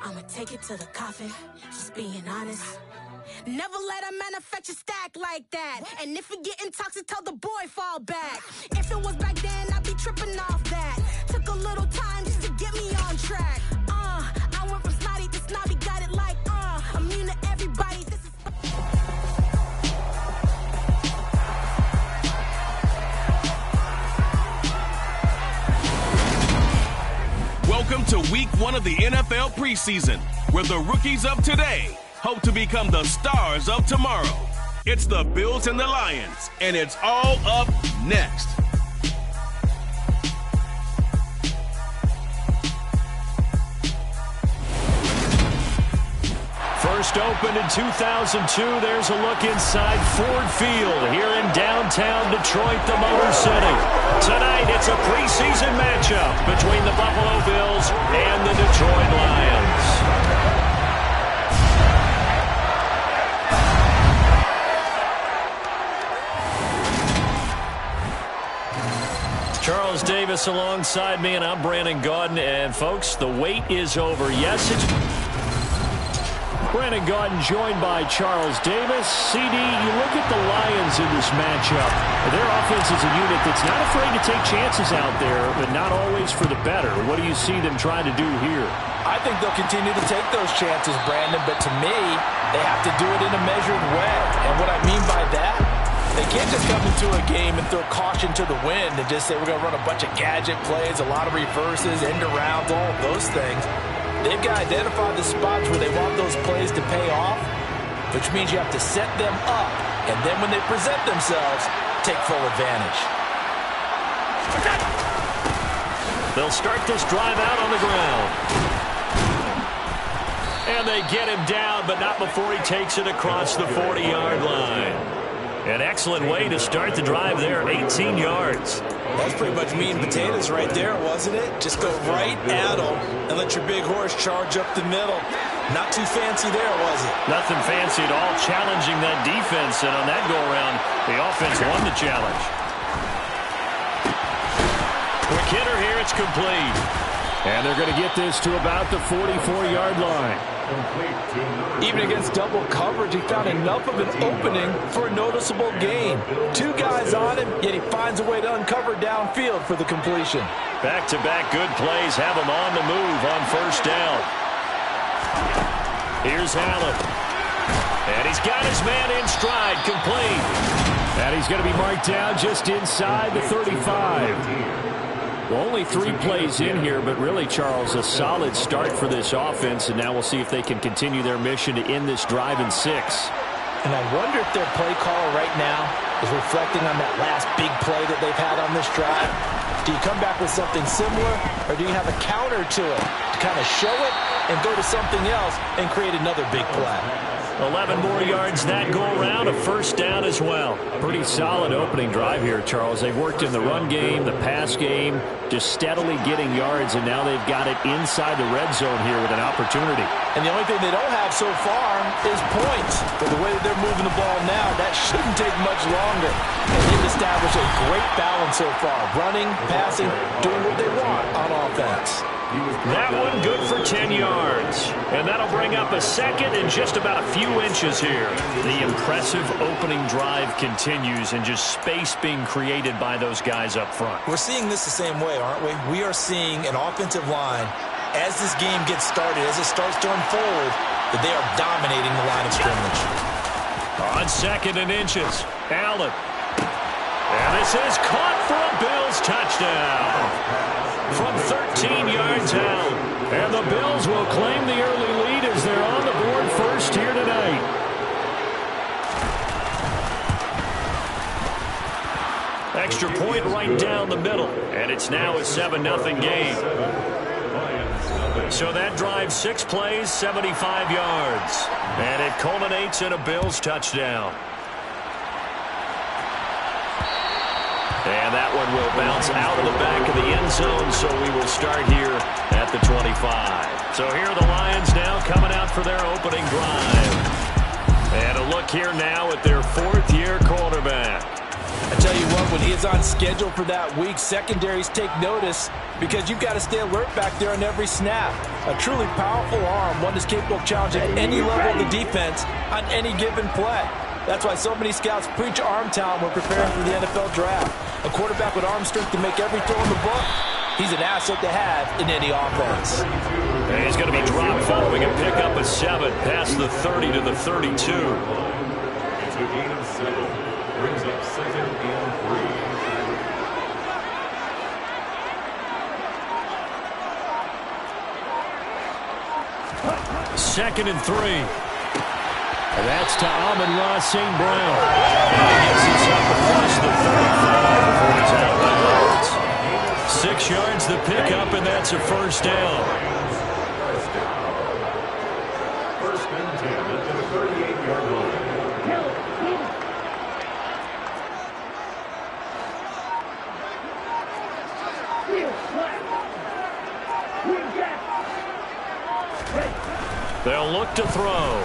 I'ma take it to the coffin, just being honest. Never let a manufacture stack like that. And if it getting toxic, tell the boy fall back. If it was back then, I'd be tripping off that. Took a little time just to get me on track. I went from snotty to snobby, got it like, immune to everybody. This is... Welcome to week 1 of the NFL preseason, where the rookies of today hope to become the stars of tomorrow. It's the Bills and the Lions, and it's all up next. First opened in 2002, there's a look inside Ford Field here in downtown Detroit, the Motor City. Tonight, it's a preseason matchup between the Buffalo Bills and the Detroit Lions. Charles Davis alongside me, and I'm Brandon Gaudin. And, folks, the wait is over. Yes, it's Brandon Gaudin joined by Charles Davis. CD, you look at the Lions in this matchup. Their offense is a unit that's not afraid to take chances out there, but not always for the better. What do you see them trying to do here? I think they'll continue to take those chances, Brandon, but to me, they have to do it in a measured way. And what I mean by that, they can't just come into a game and throw caution to the wind and just say we're going to run a bunch of gadget plays, a lot of reverses, end arounds, all of those things. They've got to identify the spots where they want those plays to pay off, which means you have to set them up, and then when they present themselves, take full advantage. They'll start this drive out on the ground. And they get him down, but not before he takes it across the 40-yard line. An excellent way to start the drive there, 18 yards. That's pretty much meat and potatoes right there, wasn't it? Just go right at them and let your big horse charge up the middle. Not too fancy there, was it? Nothing fancy at all, challenging that defense, and on that go-around, the offense won the challenge. Quick hitter here, it's complete. And they're going to get this to about the 44-yard line. Even against double coverage, he found enough of an opening for a noticeable gain. 2 guys on him, yet he finds a way to uncover downfield for the completion. Back-to-back good plays have him on the move on first down. Here's Allen. And he's got his man in stride, complete. And he's going to be marked down just inside the 35. Well, only 3 plays in here, but really, Charles, a solid start for this offense, and now we'll see if they can continue their mission to end this drive in 6. And I wonder if their play caller right now is reflecting on that last big play that they've had on this drive. Do you come back with something similar, or do you have a counter to it to kind of show it and go to something else and create another big play? 11 more yards that go around, a first down as well. Pretty solid opening drive here, Charles. They've worked in the run game, the pass game, just steadily getting yards, and now they've got it inside the red zone here with an opportunity. And the only thing they don't have so far is points. But the way that they're moving the ball now, that shouldn't take much longer. And they've established a great balance so far. Running, passing, doing what they want on offense. That one good for 10 yards. And that'll bring up a second and just about a few inches here. The impressive opening drive continues, and just space being created by those guys up front. We're seeing this the same way, aren't we? We are seeing an offensive line, as this game gets started, as it starts to unfold, that they are dominating the line of scrimmage. On second and inches, Allen. And this is caught for a Bills touchdown. From 13 yards out. And the Bills will claim the early lead as they're on the board first here tonight. Extra point right down the middle. And it's now a 7-0 game. So that drives 6 plays, 75 yards. And it culminates in a Bills touchdown. And that one will bounce out of the back of the end zone, so we will start here at the 25. So here are the Lions now coming out for their opening drive. And a look here now at their 4th-year quarterback. I tell you what, when he is on schedule for that week, secondaries take notice because you've got to stay alert back there on every snap. A truly powerful arm, one that's capable of challenging any level of the defense on any given play. That's why so many scouts preach arm talent when preparing for the NFL draft. A quarterback with arm strength to make every throw in the book, he's an asset to have in any offense. And he's going to be dropped following a pickup of 7 past the 30 to the 32. It's a gain of 7. Brings up 2nd and 3. 2nd and 3. And that's to Amon-Ra St. Brown. And he gets this up across the 35 before he's out of bounds. 6 yards the pickup, and that's a first down. First and 10 at the 38-yard line. They'll look to throw.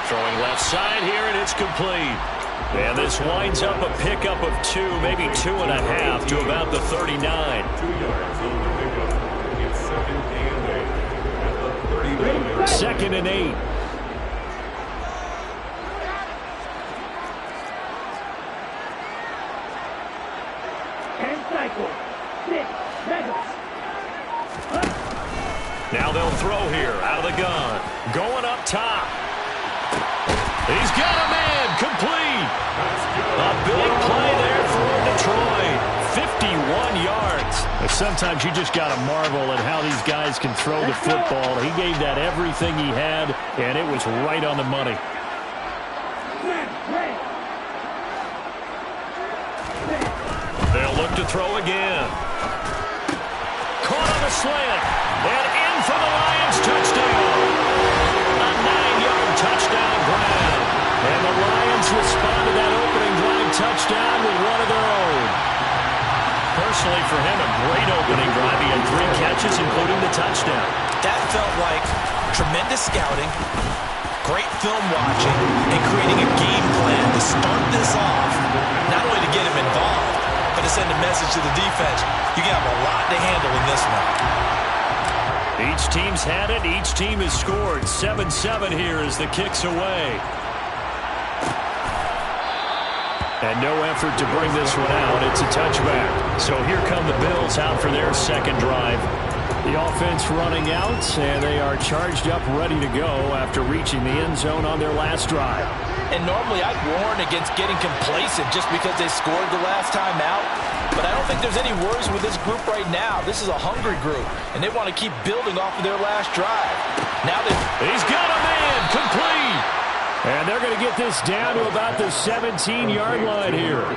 Throwing left side here, and it's complete. And this winds up a pickup of 2, maybe 2.5 to about the 39. 2 yards on the pickup. It's 2nd and 8 at the 39. 2nd and 8. Now they'll throw here out of the gun. Going up top. He's got a man. Complete. A big play there for Detroit. 51 yards. Sometimes you just got to marvel at how these guys can throw the football. He gave that everything he had, and it was right on the money. They'll look to throw again. Caught on the slant. And in for the Lions touchdown. A 9-yard touchdown grab. And the Lions respond to that opening drive touchdown with one of their own. Personally, for him, a great opening drive. He had 3 catches, including the touchdown. That felt like tremendous scouting, great film watching, and creating a game plan to start this off, not only to get him involved, but to send a message to the defense. You got a lot to handle in this one. Each team's had it. Each team has scored. 7-7 here as the kick's away. And no effort to bring this one out. It's a touchback. So here come the Bills out for their second drive. The offense running out, and they are charged up, ready to go after reaching the end zone on their last drive. And normally I'd warn against getting complacent just because they scored the last time out. But I don't think there's any worries with this group right now. This is a hungry group, and they want to keep building off of their last drive. Now he's got a man. Complete. And they're going to get this down to about the 17-yard line here.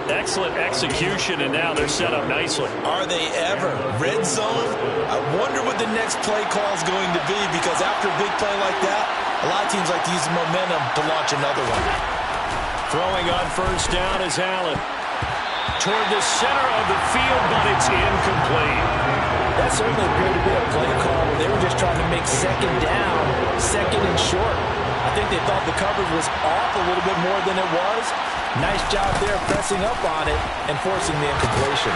Excellent execution, and now they're set up nicely. Are they ever? Red zone? I wonder what the next play call is going to be, because after a big play like that, a lot of teams like to use the momentum to launch another one. Throwing on first down is Allen. Toward the center of the field, but it's incomplete. That certainly appeared to be a play call where they were just trying to make second down, second and short. I think they thought the coverage was off a little bit more than it was. Nice job there pressing up on it and forcing the incompletion.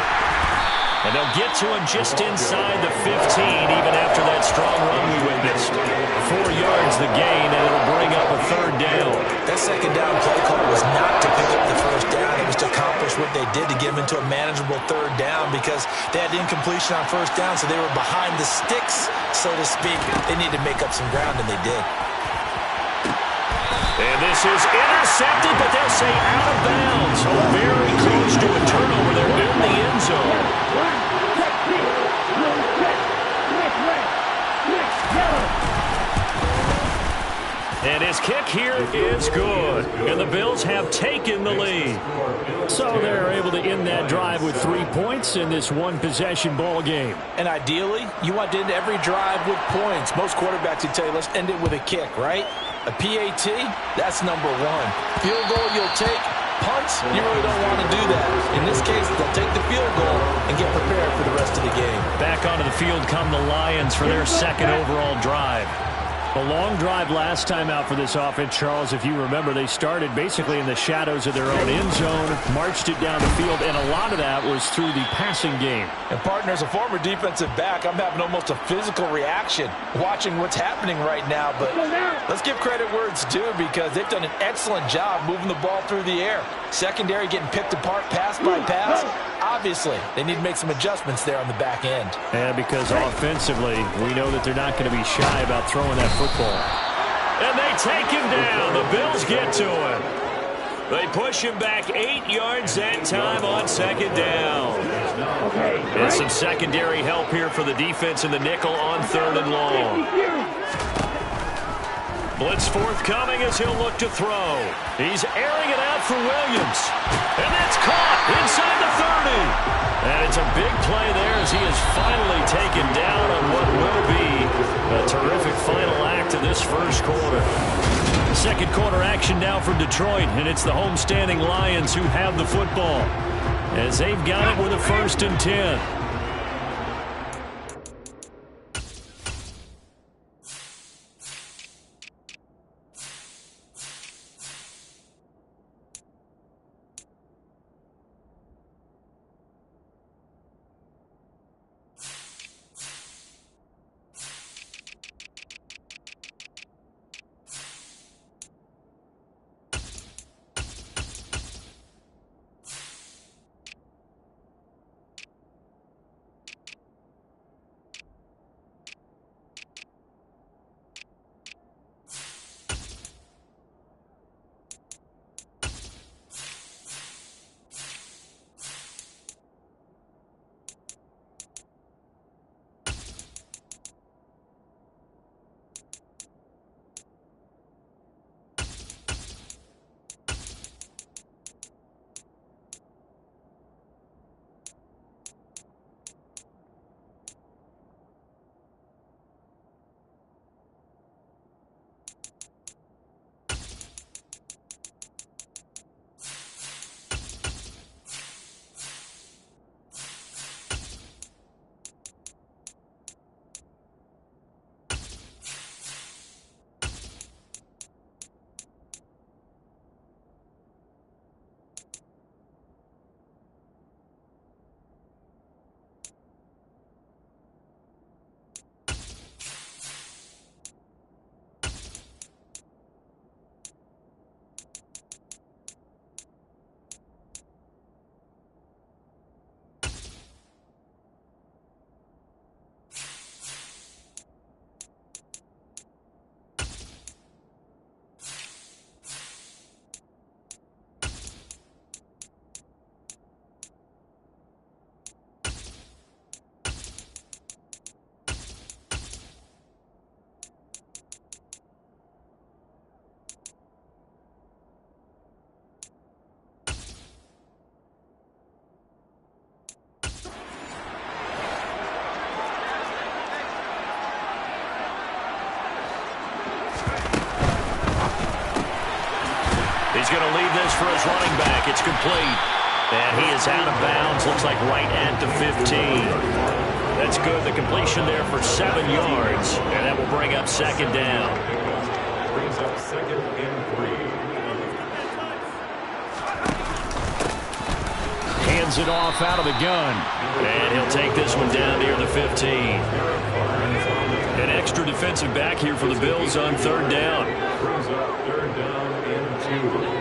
And they'll get to him just inside the 15, even after that strong run we witnessed. 4 yards the gain, and it'll bring up a third down. That second down play call was not to pick up the first down. It was to accomplish what they did, to get them into a manageable third down, because they had incompletion on first down, so they were behind the sticks, so to speak. They needed to make up some ground, and they did. And this is intercepted, but they'll say out of bounds. So very close to a turnover there in the end zone. And his kick here is good. And the Bills have taken the lead. So they're able to end that drive with 3 points in this one-possession ball game. And ideally, you want to end every drive with points. Most quarterbacks would tell you, let's end it with a kick, right? A PAT, that's number 1. Field goal, you'll take. Punts, you really don't want to do that. In this case, they'll take the field goal and get prepared for the rest of the game. Back onto the field come the Lions for their second overall drive. A long drive last time out for this offense, Charles. If you remember, they started basically in the shadows of their own end zone, marched it down the field, and a lot of that was through the passing game. And, partner, as a former defensive back, I'm having almost a physical reaction watching what's happening right now. But let's give credit where it's due because they've done an excellent job moving the ball through the air. Secondary getting picked apart pass by pass. Obviously, they need to make some adjustments there on the back end. And because offensively, we know that they're not going to be shy about throwing that football. And they take him down. The Bills get to him. They push him back 8 yards that time on second down. And some secondary help here for the defense in the nickel on 3rd and long. Blitz forthcoming as he'll look to throw. He's airing it out for Williams. And that's caught inside the 30. And it's a big play there as he is finally taken down on what will be a terrific final act of this first quarter. Second quarter action now for Detroit, and it's the homestanding Lions who have the football as they've got it with a 1st and 10. He's going to leave this for his running back. It's complete. And he is out of bounds. Looks like right at the 15. That's good. The completion there for 7 yards. And that will bring up 2nd down. Brings up 2nd and 3. Hands it off out of the gun. And he'll take this one down near the 15. An extra defensive back here for the Bills on 3rd down. Brings up 3rd down and 2.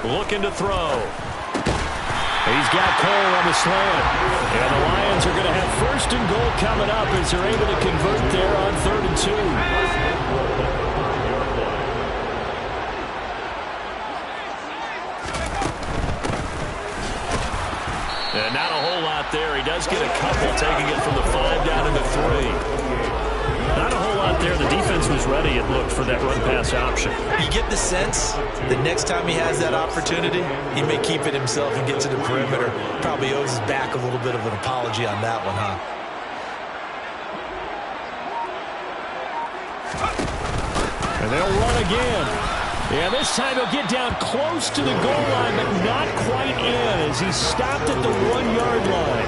Looking to throw. He's got Cole on the slant. And the Lions are going to have 1st and goal coming up as they're able to convert there on 3rd and 2. And not a whole lot there. He does get a couple, taking it from the 5 down into 3. Not a whole lot there. The defense was ready, it looked, for that run-pass option. You get the sense the next time he has that opportunity, he may keep it himself and get to the perimeter. Probably owes his back a little bit of an apology on that one, huh? And they'll run again. Yeah, this time he'll get down close to the goal line, but not quite in as he stopped at the 1-yard line.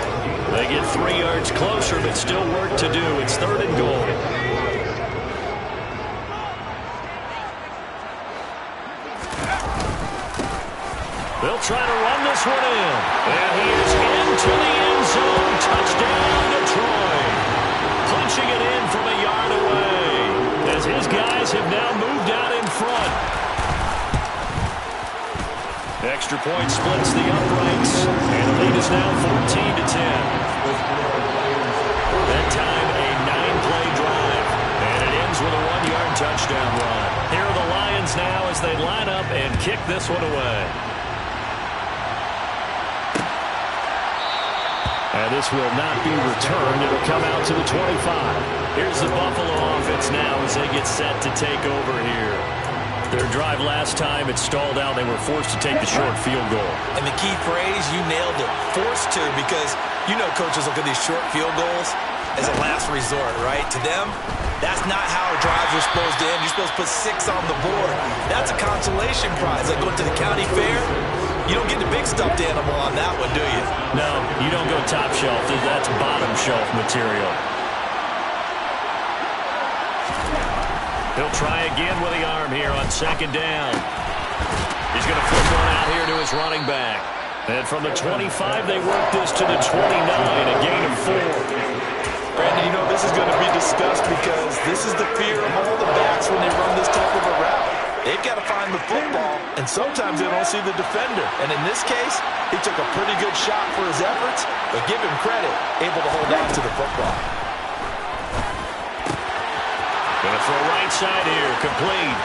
They They get 3 yards closer, but still work to do. It's 3rd and goal. They'll try to run this one in. And he is into the end zone. Touchdown, Detroit. Punching it in from a yard away, as his guys have now moved out in front. Extra point splits the uprights, and the lead is now 14-10. That time, a 9-play drive, and it ends with a 1-yard touchdown run. Here are the Lions now as they line up and kick this one away. And this will not be returned. It'll come out to the 25. Here's the Buffalo offense now as they get set to take over here. Their drive last time, it stalled out. They were forced to take the short field goal. And the key phrase, you nailed it, forced to, because you know coaches look at these short field goals as a last resort, right? To them, that's not how drives are supposed to end. You're supposed to put 6 on the board. That's a consolation prize. Like going to the county fair, you don't get the big stuffed animal on that one, do you? No, you don't go top shelf. That's bottom shelf material. He'll try again with the arm here on 2nd down. He's going to flip one out here to his running back. And from the 25, they work this to the 29, a gain of 4. Brandon, you know this is going to be discussed because this is the fear of all the backs when they run this type of a route. They've got to find the football, and sometimes they don't see the defender. And in this case, he took a pretty good shot for his efforts, but give him credit, able to hold on to the football. Going to throw right side here, complete.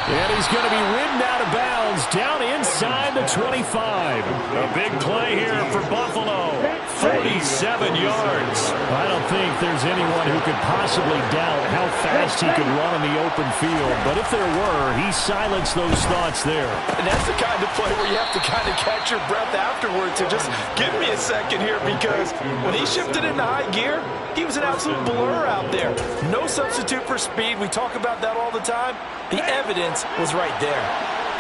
And he's going to be ridden out of bounds down inside the 25. A big play here for Buffalo. 47 yards. I don't think there's anyone who could possibly doubt how fast he could run on the open field. But if there were, he silenced those thoughts there. And that's the kind of play where you have to kind of catch your breath afterwards and just give me a second here, because when he shifted into high gear, he was an absolute blur out there. No substitute for speed. We talk about that all the time. The evidence was right there.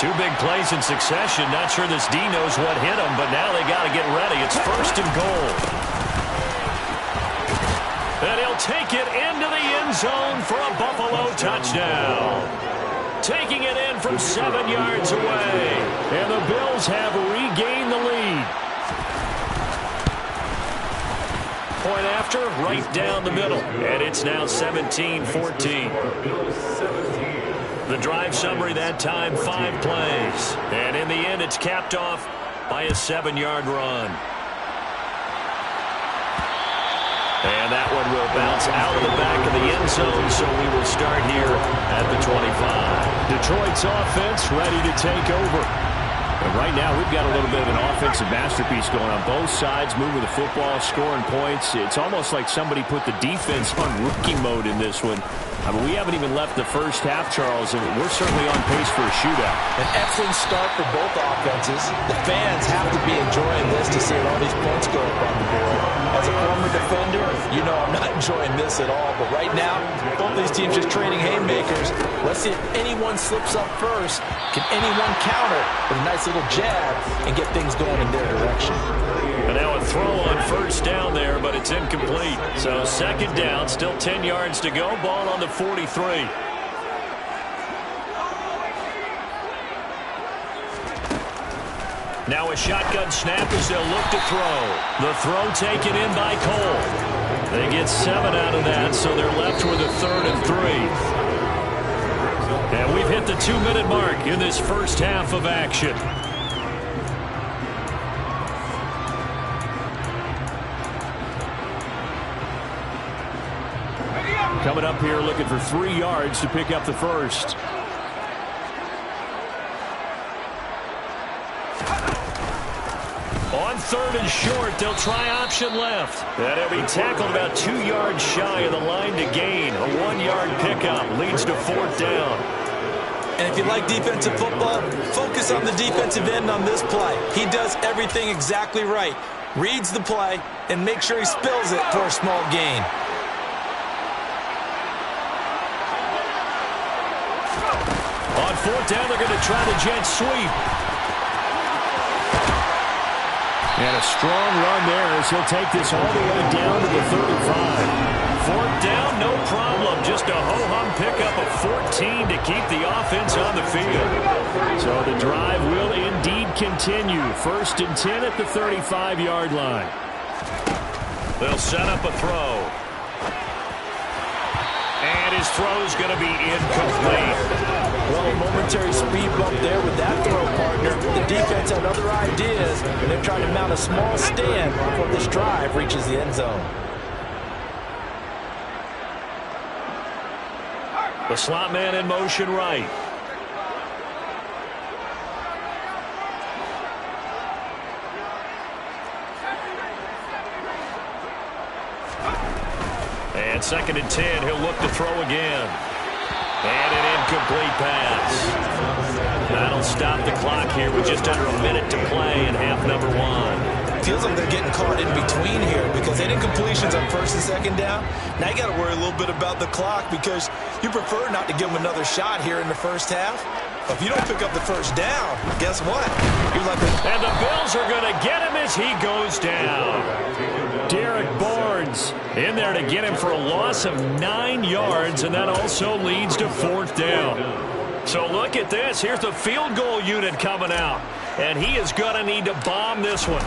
2 big plays in succession. Not sure this D knows what hit him, but now they got to get ready. It's 1st and goal. And he'll take it into the end zone for a Buffalo touchdown. Taking it in from 7 yards away. And the Bills have regained the lead. Point after, right down the middle. And it's now 17-14. The drive summary that time, 5 plays. And in the end, it's capped off by a 7-yard run. And that one will bounce out of the back of the end zone, so we will start here at the 25. Detroit's offense ready to take over. And right now, we've got a little bit of an offensive masterpiece going on both sides, moving the football, scoring points. It's almost like somebody put the defense on rookie mode in this one. I mean, we haven't even left the first half, Charles, and we're certainly on pace for a shootout. An excellent start for both offenses. The fans have to be enjoying this to see all these points go up on the board. As a former defender, you know I'm not enjoying this at all. But right now, both these teams just trading haymakers. Let's see if anyone slips up first. Can anyone counter with a nice little jab and get things going in their direction? And now a throw on 1st down there, but it's incomplete. So 2nd down, still 10 yards to go. Ball on the 43. Now a shotgun snap as they'll look to throw. The throw taken in by Cole. They get 7 out of that, so they're left with a 3rd and 3. And we've hit the 2-minute mark in this first half of action. Coming up here looking for 3 yards to pick up the first. On 3rd and short, they'll try option left. And he'll be tackled about 2 yards shy of the line to gain. A 1-yard pickup leads to 4th down. And if you like defensive football, focus on the defensive end on this play. He does everything exactly right. Reads the play and makes sure he spills it for a small gain. On 4th down, they're going to try the jet sweep. And a strong run there as he'll take this all the way down to the 35. Fourth down, no problem. Just a ho-hum pickup of 14 to keep the offense on the field. So the drive will indeed continue. 1st and 10 at the 35-yard line. They'll set up a throw. And his throw's going to be incomplete. Well, a momentary speed bump there with that throw, partner. The defense had other ideas, and they're trying to mount a small stand before this drive reaches the end zone. The slot man in motion right. And 2nd and 10, he'll look to throw again. And an incomplete pass. That'll stop the clock here with just under a minute to play in half number 1. Feels like they're getting caught in between here because they did incompletions on 1st and 2nd down. Now you got to worry a little bit about the clock because you prefer not to give them another shot here in the first half. But if you don't pick up the 1st down, guess what? You're like and the Bills are going to get him as he goes down. Derek Barnes in there to get him for a loss of 9 yards, and that also leads to 4th down. So look at this. Here's the field goal unit coming out, and he is going to need to bomb this one.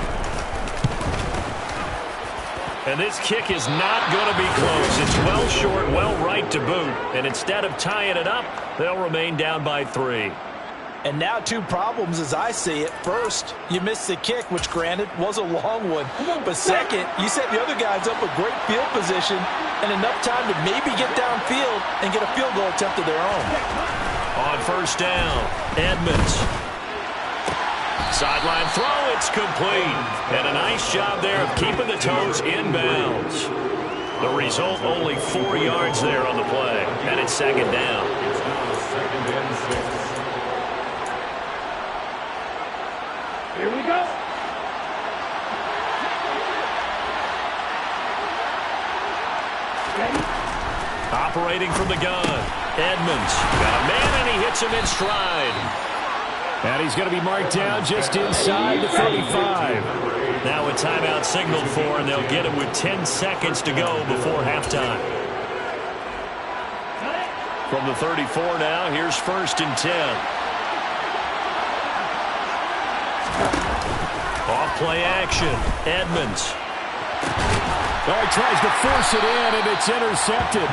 And this kick is not going to be close. It's well short, well right to boot. And instead of tying it up, they'll remain down by 3. And now 2 problems as I see it. First, you missed the kick, which granted was a long one. But second, you set the other guys up with great field position and enough time to maybe get downfield and get a field goal attempt of their own. On 1st down, Edmonds. Sideline throw, it's complete. And a nice job there of keeping the toes inbounds. The result, only 4 yards there on the play. And it's 2nd down. It's now 2nd and 6. Here we go. Operating from the gun, Edmonds. Got a man, and he hits him in stride. And he's going to be marked down just inside the 35. Now a timeout signaled for, and they'll get him with 10 seconds to go before halftime. From the 34 now, here's 1st and 10. Off play action, Edmonds. Oh, he tries to force it in, and it's intercepted.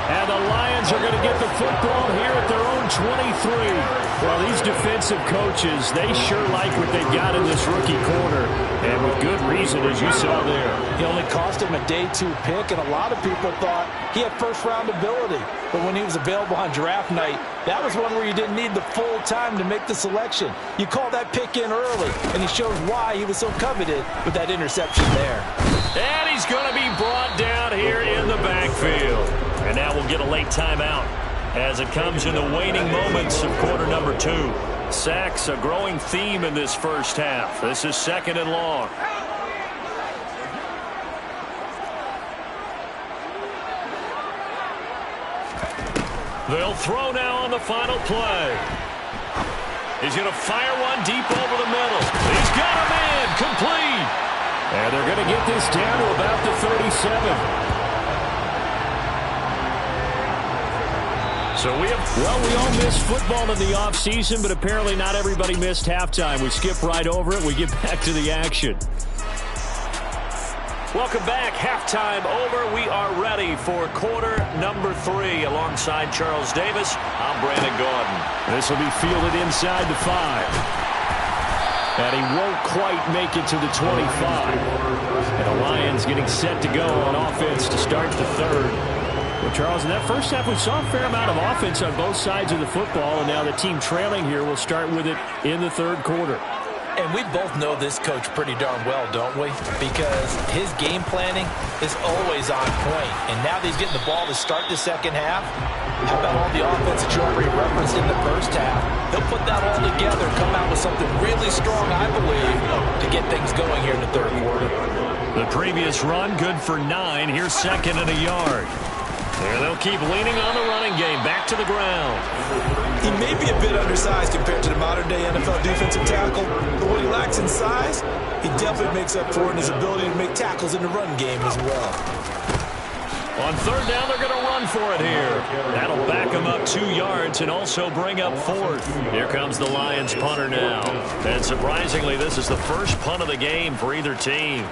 And the Lions are going to get the football here at their own 23. Well, these defensive coaches, they sure like what they've got in this rookie corner. And with good reason, as you saw there. He only cost him a day 2 pick, and a lot of people thought he had first-round ability. But when he was available on draft night, that was one where you didn't need the full time to make the selection. You call that pick in early, and he shows why he was so coveted with that interception there. And he's going to be brought down here in the backfield. And now we'll get a late timeout as it comes in the waning moments of quarter number 2. Sacks, a growing theme in this first half. This is 2nd and long. They'll throw now on the final play. He's going to fire one deep over the middle. He's got a man, complete. And they're going to get this down to about the 37. So we all missed football in the offseason, but apparently not everybody missed halftime. We skip right over it. We get back to the action. Welcome back. Halftime over. We are ready for quarter number 3. Alongside Charles Davis, I'm Brandon Gordon. This will be fielded inside the 5. And he won't quite make it to the 25. And the Lions getting set to go on offense to start the 3rd. Well, Charles, in that first half, we saw a fair amount of offense on both sides of the football, and now the team trailing here will start with it in the 3rd quarter. And we both know this coach pretty darn well, don't we? Because his game planning is always on point. And now that he's getting the ball to start the 2nd half, how about all the offense that you already referenced in the first half? He'll put that all together, come out with something really strong, I believe, to get things going here in the 3rd quarter. The previous run, good for 9. Here's 2nd and a yard. And they'll keep leaning on the running game. Back to the ground. He may be a bit undersized compared to the modern-day NFL defensive tackle, but what he lacks in size, he definitely makes up for in his ability to make tackles in the run game as well. On third down, they're going to run for it here. That'll back them up 2 yards and also bring up fourth. Here comes the Lions punter now. And surprisingly, this is the first punt of the game for either team.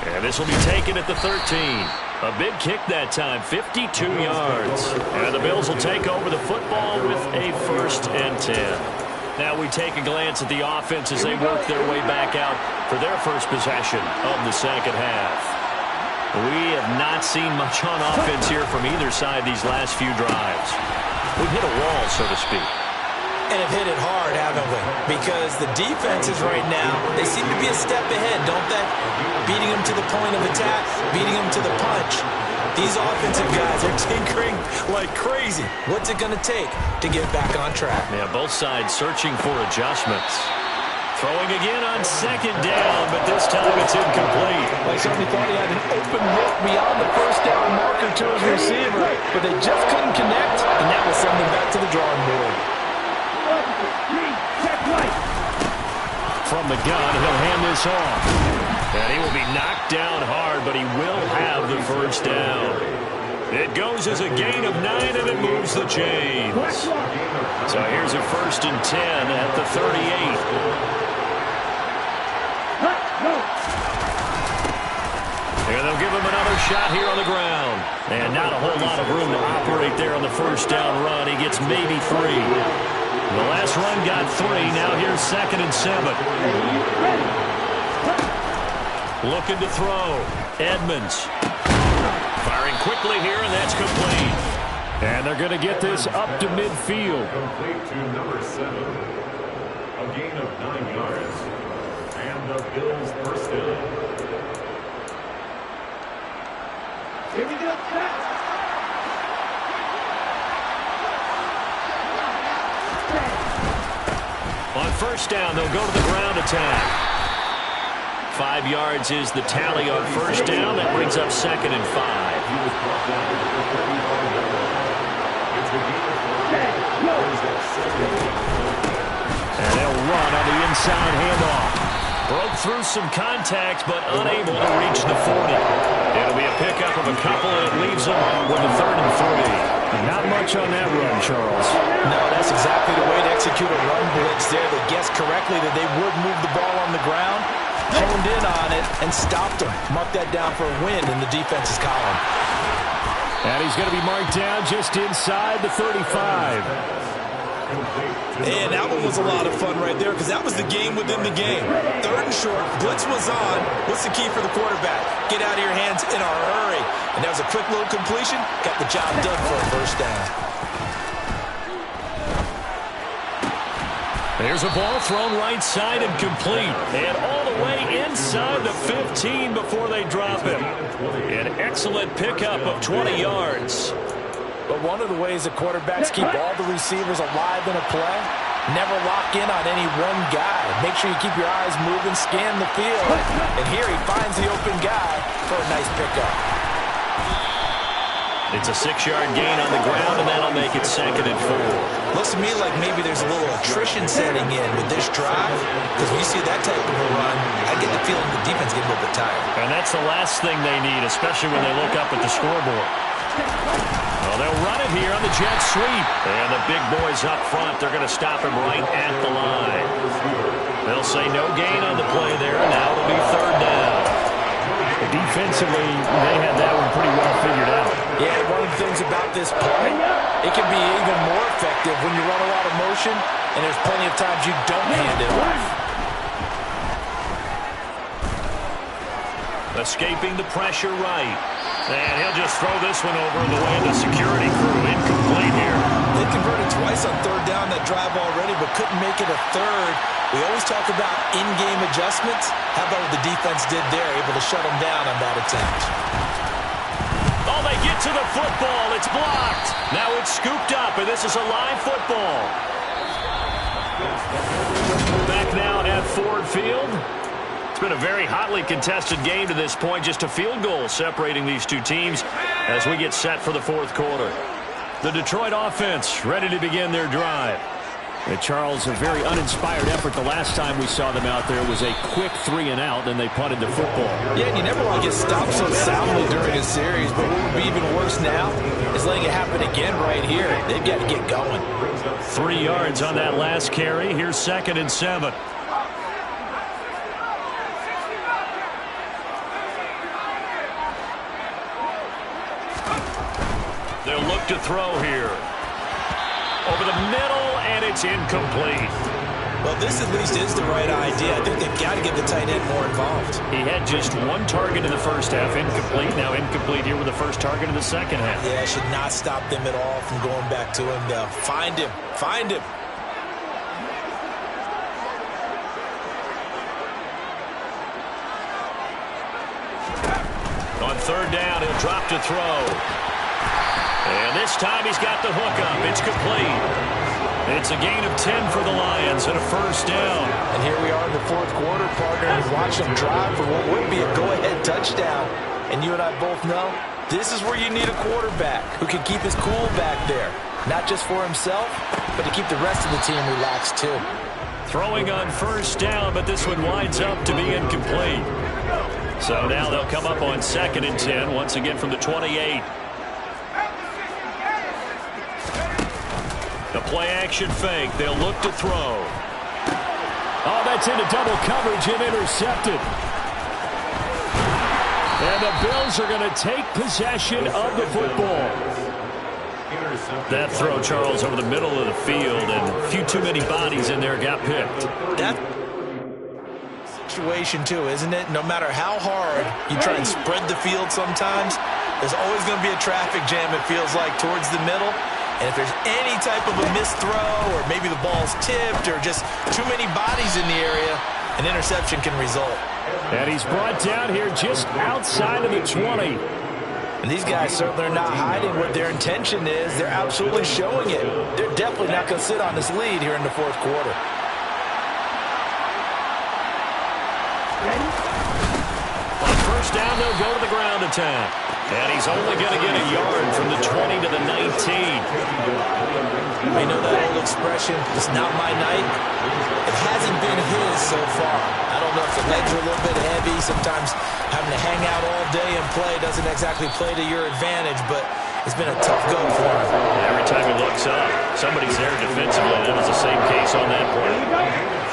And this will be taken at the 13. A big kick that time, 52 yards. And the Bills will take over the football with a 1st and 10. Now we take a glance at the offense as they work their way back out for their first possession of the second half. We have not seen much on offense here from either side these last few drives. We've hit a wall, so to speak. And have hit it hard, haven't we? Because the defenses right now, they seem to be a step ahead, don't they? Beating them to the point of attack, beating them to the punch. These offensive guys are tinkering like crazy. What's it going to take to get back on track? Yeah, both sides searching for adjustments. Throwing again on second down, but this time it's incomplete. Like somebody thought he had an open look beyond the first down marker to his receiver, but they just couldn't connect, and that will send them back to the drawing board. From the gun, he'll hand this off. And he will be knocked down hard, but he will have the first down. It goes as a gain of 9, and it moves the chains. So here's a 1st and 10 at the 38. And they'll give him another shot here on the ground. And not a whole lot of room to operate there on the first down run. He gets maybe 3. The last run got 3. Now here's 2nd and 7. Looking to throw. Edmonds. Firing quickly here, and that's complete. And they're going to get this up to midfield. Complete to number 7. A gain of 9 yards. And the Bills' first down. Here we go. On first down, they'll go to the ground attack. 5 yards is the tally on first down. That brings up 2nd and 5. And they'll run on the inside handoff. Broke through some contact, but unable to reach the 40. It'll be a pickup of a couple, and it leaves them with a 3rd and 3. Not much on that run, Charles. No, that's exactly the way to execute a run blitz there. They guessed correctly that they would move the ball on the ground, honed in on it, and stopped them. Mark that down for a win in the defense's column. And he's going to be marked down just inside the 35. And that one was a lot of fun right there because that was the game within the game. 3rd and short, blitz was on. What's the key for the quarterback? Get out of your hands in a hurry. And that was a quick little completion. Got the job done for a first down. There's a ball thrown right side and complete. And all the way inside the 15 before they drop him. An excellent pickup of 20 yards. But one of the ways that quarterbacks keep all the receivers alive in a play, never lock in on any one guy. Make sure you keep your eyes moving, scan the field. And here he finds the open guy for a nice pickup. It's a 6-yard gain on the ground, and that'll make it 2nd and 4. Looks to me like maybe there's a little attrition setting in with this drive. Because when you see that type of a run, I get the feeling the defense getting a little bit tired. And that's the last thing they need, especially when they look up at the scoreboard. Well, they'll run it here on the jet sweep. And the big boys up front, they're going to stop him right at the line. They'll say no gain on the play there, and now it'll be 3rd down. Defensively, they had that one pretty well figured out. Yeah, one of the things about this play, it can be even more effective when you run a lot of motion, and there's plenty of times you don't hand it off. Escaping the pressure right. And he'll just throw this one over in the way of the security crew. Incomplete here. They converted twice on 3rd down that drive already, but couldn't make it a 3rd. We always talk about in-game adjustments. How about what the defense did there, able to shut them down on that attempt? Oh, they get to the football. It's blocked. Now it's scooped up, and this is a live football. Back now at Ford Field. It's been a very hotly contested game to this point. Just a field goal separating these two teams as we get set for the fourth quarter. The Detroit offense ready to begin their drive. And Charles, a very uninspired effort the last time we saw them out there was a quick 3-and-out, and they punted the football. Yeah, and you never want to get stopped so soundly during a series, but what would be even worse now is letting it happen again right here. They've got to get going. 3 yards on that last carry. Here's 2nd and 7. They'll look to throw here. Over the middle, and it's incomplete. Well, this at least is the right idea. I think they've got to get the tight end more involved. He had just 1 target in the first half, incomplete. Now incomplete here with the first target in the second half. Yeah, it should not stop them at all from going back to him, though. Find him. Find him. On 3rd down, he'll drop to throw. And this time he's got the hook up. It's complete. It's a gain of 10 for the Lions and a first down. And here we are in the fourth quarter, partner, and watch them drive for what would be a go-ahead touchdown. And you and I both know this is where you need a quarterback who can keep his cool back there. Not just for himself, but to keep the rest of the team relaxed too. Throwing on first down, but this one winds up to be incomplete. So now they'll come up on 2nd and 10, once again from the 28. The play-action fake. They'll look to throw. Oh, that's into double coverage and intercepted. And the Bills are going to take possession of the football. That throw, Charles, over the middle of the field, and a few too many bodies in there got picked. That situation, too, isn't it? No matter how hard you try and spread the field sometimes, there's always going to be a traffic jam, it feels like, towards the middle. And if there's any type of a missed throw or maybe the ball's tipped or just too many bodies in the area, an interception can result. And he's brought down here just outside of the 20. And these guys certainly are not hiding what their intention is. They're absolutely showing it. They're definitely not going to sit on this lead here in the fourth quarter. On first down, they'll go to the ground attack. And he's only going to get a yard from the 20 to the 19. You know that old expression, it's not my night? It hasn't been his so far. I don't know if the legs are a little bit heavy. Sometimes having to hang out all day and play doesn't exactly play to your advantage, but it's been a tough go for him. Every time he looks up, somebody's there defensively. That was the same case on that play.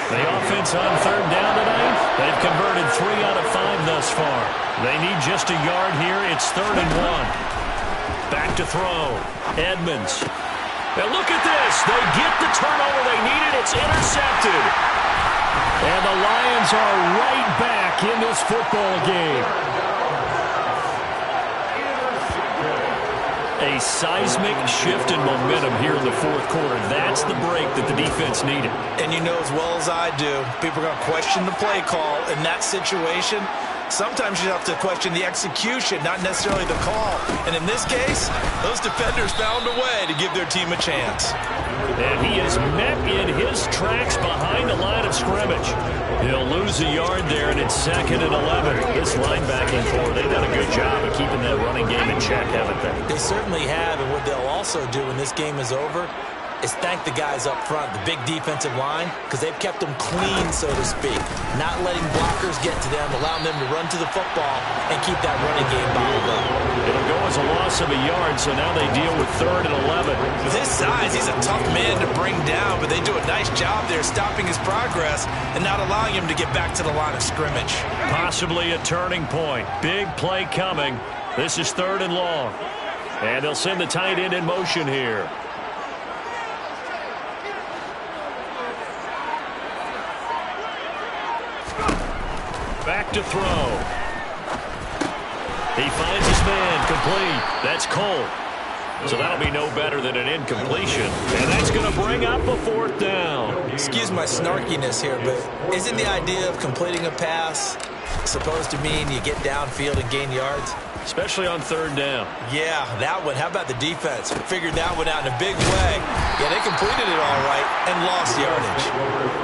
The offense on 3rd down tonight, they've converted 3 out of 5 thus far. They need just a yard here. It's 3rd and 1. Back to throw. Edmonds. Now look at this. They get the turnover they needed. It's intercepted. And the Lions are right back in this football game. A seismic shift in momentum here in the fourth quarter. That's the break that the defense needed. And you know as well as I do, people are going to question the play call in that situation. Sometimes you have to question the execution, not necessarily the call. And in this case, those defenders found a way to give their team a chance. And he is met in his tracks behind the line of scrimmage. He'll lose a yard there, and it's 2nd and 11. This linebacking core, they've done a good job of keeping that running game in check, haven't they? They certainly have, and what they'll also do when this game is over is thank the guys up front, the big defensive line, because they've kept them clean, so to speak. Not letting blockers get to them, allowing them to run to the football and keep that running game bottled up. It'll go as a loss of a yard, so now they deal with 3rd and 11. With his size, he's a tough man to bring down, but they do a nice job there stopping his progress and not allowing him to get back to the line of scrimmage. Possibly a turning point. Big play coming. This is 3rd and long. And they'll send the tight end in motion here. Back to throw. He finds his man, complete. That's Cole. So that'll be no better than an incompletion. And that's going to bring up a 4th down. Excuse my snarkiness here, but isn't the idea of completing a pass supposed to mean you get downfield and gain yards? especially on third down. Yeah, that one. How about the defense? Figured that one out in a big way. Yeah, they completed it all right and lost yardage.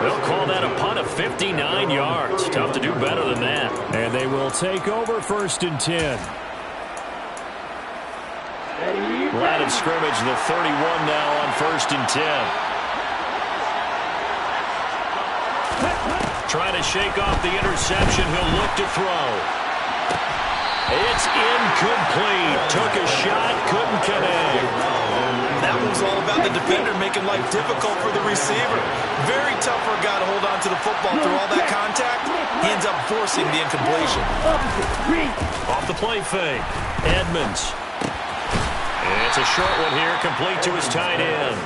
They'll call that a punt of 59 yards. Tough to do better than that. And they will take over 1st and 10. Line of scrimmage, the 31 now on 1st and 10. Trying to shake off the interception. He'll look to throw. It's incomplete. Took a shot, couldn't connect. That one's all about the defender making life difficult for the receiver. Very tough for a guy to hold on to the football through all that contact. He ends up forcing the incompletion. Off the play fake. Edmonds. It's a short one here, complete to his tight end.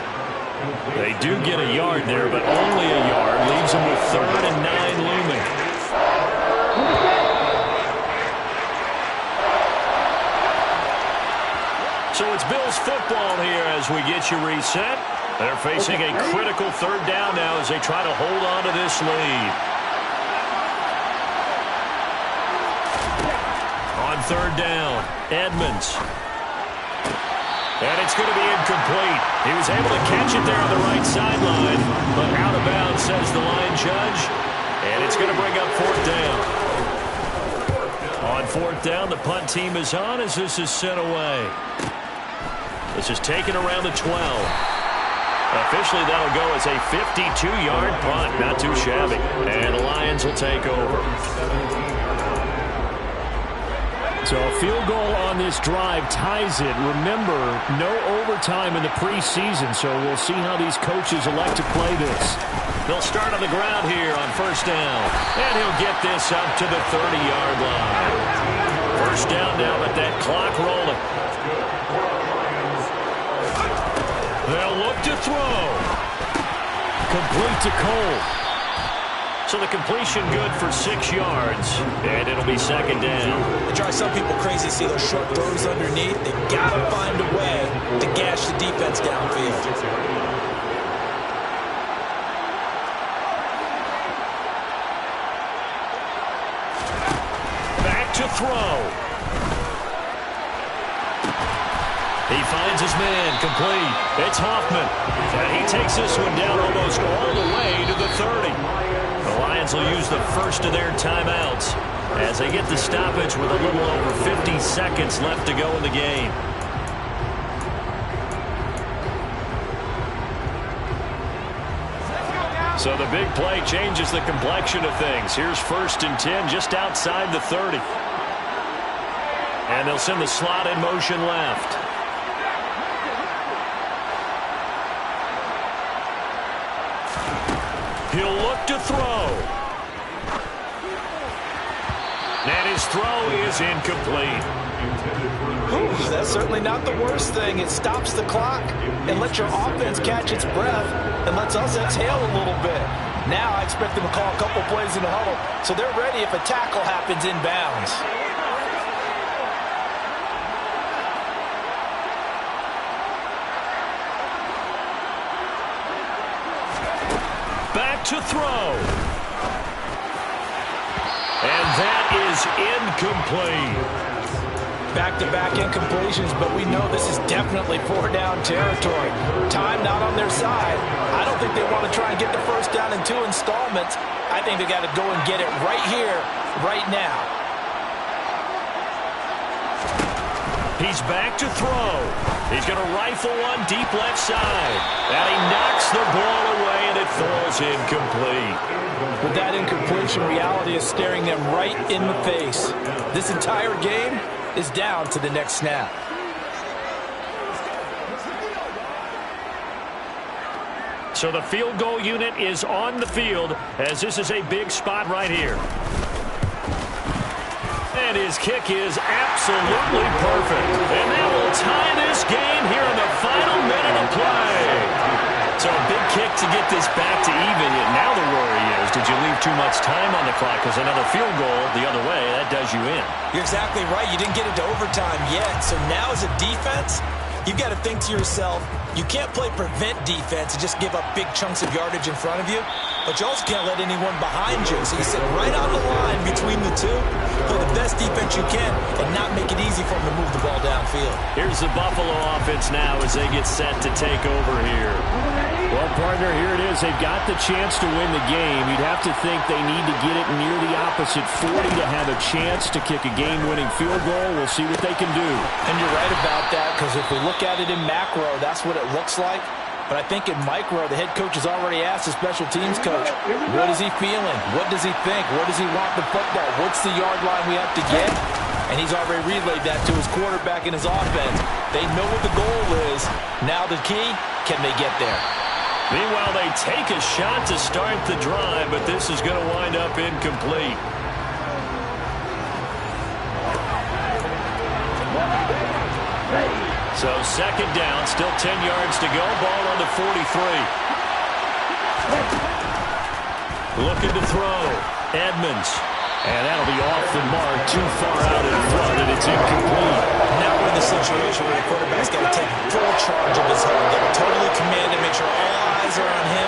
They do get a yard there, but only a yard. Leaves them with 3rd and 9 looming. So it's Bills football here as we get you reset. They're facing a critical 3rd down now as they try to hold on to this lead. On 3rd down, Edmonds. And it's going to be incomplete. He was able to catch it there on the right sideline, but out of bounds, says the line judge. And it's going to bring up 4th down. On 4th down, the punt team is on as this is sent away. This is taken around the 12. Officially, that'll go as a 52-yard punt. Not too shabby. And the Lions will take over. So a field goal on this drive ties it. Remember, no overtime in the preseason, so we'll see how these coaches elect to play this. They'll start on the ground here on 1st down. And he'll get this up to the 30-yard line. 1st down now with that clock rolling. They'll look to throw. Complete to Cole. So the completion good for 6 yards, and it'll be 2nd down. It drives some people crazy to see those short throws underneath. They got to find a way to gash the defense downfield. Back to throw. He finds his man, complete. It's Hoffman, and he takes this one down almost all the way to the 30. The Lions will use the first of their timeouts as they get the stoppage with a little over 50 seconds left to go in the game. So the big play changes the complexion of things. Here's 1st and 10 just outside the 30. And they'll send the slot in motion left. He'll look to throw. And his throw is incomplete. That's certainly not the worst thing. It stops the clock and lets your offense catch its breath and lets us exhale a little bit. Now I expect them to call a couple plays in the huddle so they're ready if a tackle happens inbounds. Back to throw. And that is incomplete. Back-to-back incompletions, but we know this is definitely 4-down territory. Time not on their side. I don't think they want to try and get the 1st down in 2 installments. I think they got to go and get it right here, right now. He's back to throw. He's going to rifle one deep left side. And he knocks the ball away, and it falls incomplete. With that incompletion, reality is staring them right in the face. This entire game is down to the next snap. So the field goal unit is on the field as this is a big spot right here. And his kick is absolutely perfect. And that will tie this game here in the final minute of play. So a big kick to get this back to even. Now the worry is, did you leave too much time on the clock? Because another field goal the other way, that does you in. You're exactly right. You didn't get into overtime yet. So now as a defense, you've got to think to yourself, you can't play prevent defense and just give up big chunks of yardage in front of you. but you also can't let anyone behind you. So you sit right on the line between the two, play the best defense you can, and not make it easy for them to move the ball downfield. Here's the Buffalo offense now as they get set to take over here. Well, partner, here it is. They've got the chance to win the game. You'd have to think they need to get it near the opposite 40 to have a chance to kick a game-winning field goal. We'll see what they can do. And you're right about that, because if we look at it in macro, that's what it looks like. But I think in micro, the head coach has already asked the special teams coach, what is he feeling? What does he think? Where does he want the football? What's the yard line we have to get? And he's already relayed that to his quarterback and his offense. They know what the goal is. Now the key, can they get there? Meanwhile, they take a shot to start the drive, but this is going to wind up incomplete. So second down, still 10 yards to go. Ball on the 43. Looking to throw. Edmonds. And that'll be off the mark, too far out in front, and it's incomplete. Now we're in the situation where the quarterback's got to take full charge of his home. Got to totally command and make sure all eyes are on him.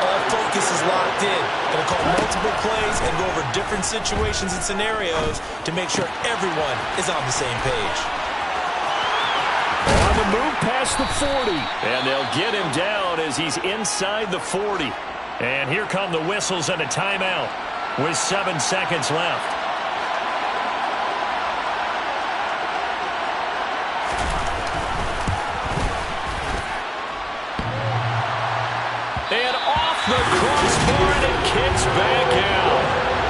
All focus is locked in. Going to call multiple plays and go over different situations and scenarios to make sure everyone is on the same page. On the move past the 40. And they'll get him down as he's inside the 40. And here come the whistles and a timeout with 7 seconds left. And off the crossbar, and it kicks back out.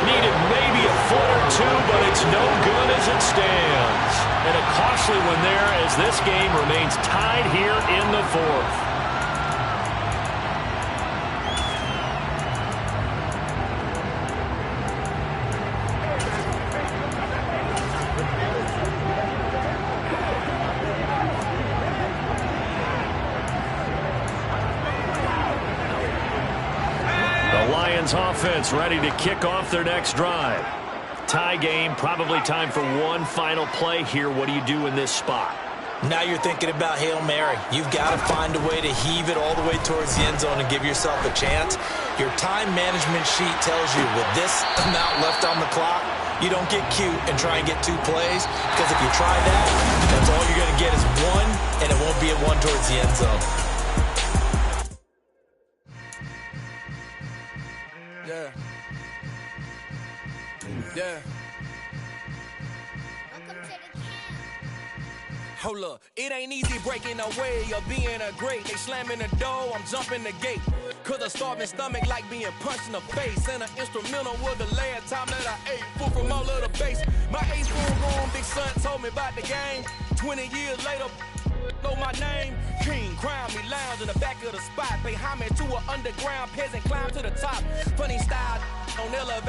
Needed maybe a foot or two, but it's no good as it stands. And a costly one there as this game remains tied here in the fourth. Offense ready to kick off their next drive. Tie game, probably time for one final play here. What do you do in this spot? Now you're thinking about Hail Mary. You've got to find a way to heave it all the way towards the end zone and give yourself a chance. Your time management sheet tells you with this amount left on the clock, you don't get cute and try and get 2 plays, because if you try that, that's all you're going to get is 1, and it won't be a 1 towards the end zone. Yeah. Hold up, it ain't easy breaking away or being a great. They slamming the door, I'm jumping the gate. Cause a starving stomach like being punched in the face. And an instrumental was the last time that I ate food from all of the base. My ace room, big son told me about the game. 20 years later, know my name. King, crown me, lounge in the back of the spot. Pay homage to an underground peasant, climb to the top. Funny style on elevator.